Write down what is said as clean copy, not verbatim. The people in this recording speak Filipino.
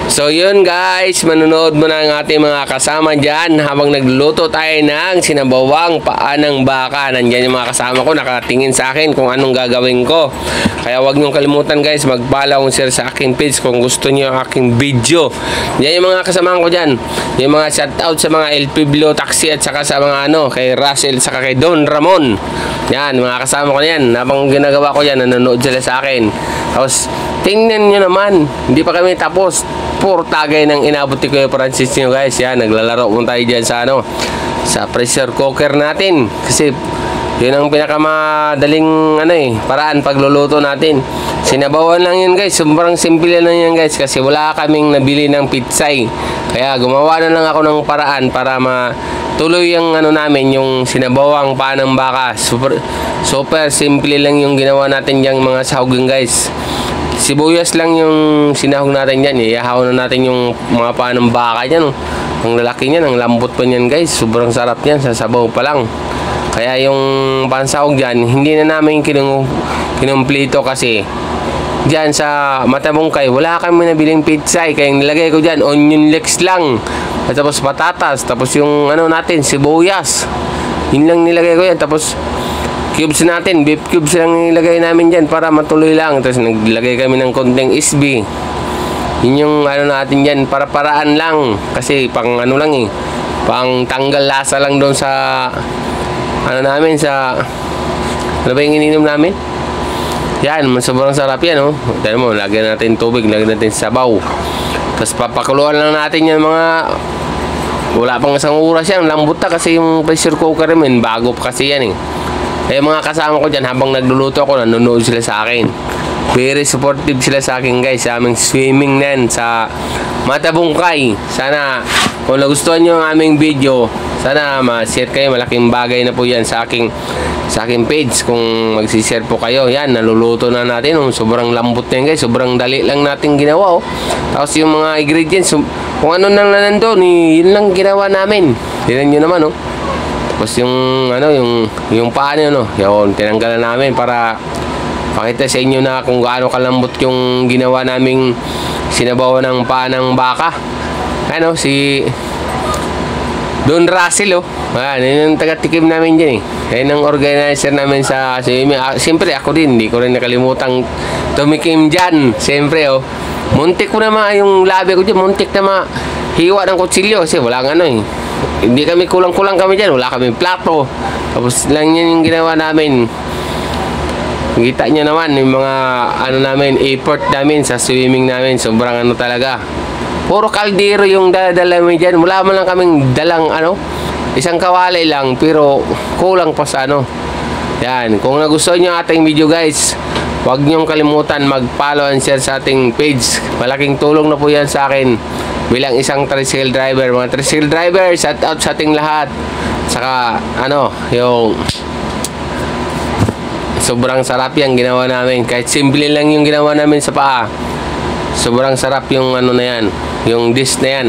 So yun guys, manonood mo na ang ating mga kasama dyan habang nagluluto tayo ng sinabawang paa ng baka. Nandyan yung mga kasama ko, nakatingin sa akin kung anong gagawin ko. Kaya huwag niyong kalimutan guys, mag-follow and share sa aking page kung gusto niyo ang aking video. Yan yung mga kasama ko dyan. Yung mga shoutout sa mga El Pueblo Taxi at saka sa mga kay Russell saka kay Don Ramon. Yan, mga kasama ko yan. Habang ginagawa ko yan, nanonood sila sa akin. Tapos, tingnan nyo naman, hindi pa kami tapos. Puro tagay ng inabot ni Kuya Francis nyo guys. Yan, naglalaro mo tayo dyan sa sa pressure cooker natin. Kasi yun ang pinakamadaling paraan pagluluto natin. Sinabawan lang yun guys. Sobrang simple lang yan guys. Kasi wala kaming nabili ng pitsay. Kaya gumawa na lang ako ng paraan para matuloy yung namin, yung sinabawang paa ng baka. Super simple lang yung ginawa natin yung mga sahugin guys. Sibuyas lang yung sinahog natin dyan. Iyahaw na natin yung mga paa ng baka dyan. Ang lalaki niyan, ang lambot pa niyan guys. Sobrang sarap niyan, sa sabaw pa lang. Kaya yung pansahog dyan, hindi na namin kinumplito kasi dyan sa Matabungkay, wala kami nabiling pitsay. Kaya yung nilagay ko dyan, onion leeks lang. At tapos patatas, tapos yung natin, sibuyas. Yun lang nilagay ko yan. Tapos cubes natin, beef cubes lang nilagay namin dyan para matuloy lang. Tapos naglagay kami ng konting isbi. Yun yung natin dyan, para paraan lang. Kasi pang lang pang tanggal lasa lang doon sa namin, sa ano ba yung ininom namin? Yan, sobrang sarap yan Tignan mo, lagyan natin tubig, lagyan natin sabaw. Tapos papakuluan lang natin yan wala pang isang oras yan. Lambot na kasi yung pressure cooker namin, bago pa kasi yan mga kasama ko dyan, habang nagluluto ako, nanonood sila sa akin. Very supportive sila sa akin guys, sa aming swimming nan sa Matabungkay. Sana kung nagustuhan nyo ang aming video, sana ma-share kayo. Malaking bagay na po yan sa aking page kung magsishare po kayo. Yan, naluluto na natin. Sobrang lambot na yan guys, sobrang dali lang natin ginawa Tapos yung mga ingredients, kung ano nang nandun, yun lang ginawa namin. Tignan nyo naman Tapos yung paa nyo yun, tinanggalan namin para pakita sa inyo na kung gaano kalambot yung ginawa naming sinabaw ng paa ng baka. Si Don Russell Ayan, yun yung taga-tikim namin dyan Ayan ang organizer namin sa siyempre ako din, hindi ko rin nakalimutan tumikim dyan. Siyempre muntik ko na yung labi ko dyan, muntik na hiwa ng kutsilyo kasi wala hindi kami kulang-kulang kami dyan, wala kami plato. Tapos lang yan yung ginawa namin. Kita nyo naman yung mga namin, effort namin sa swimming namin. Sobrang talaga. Puro kaldero yung dala namin dyan. Wala man lang kaming dalang isang kawalay lang, pero kulang pa sa Yan, kung nagustuhan nyo ating video guys, huwag nyong kalimutan mag-follow and share sa ating page. Malaking tulong na po yan sa akin bilang isang tricycle driver. Mga tricycle driver, shout out sa ating lahat. Saka yung sobrang sarap yung ginawa namin. Kahit simple lang yung ginawa namin sa paa, sobrang sarap yung na yan, yung dish na yan.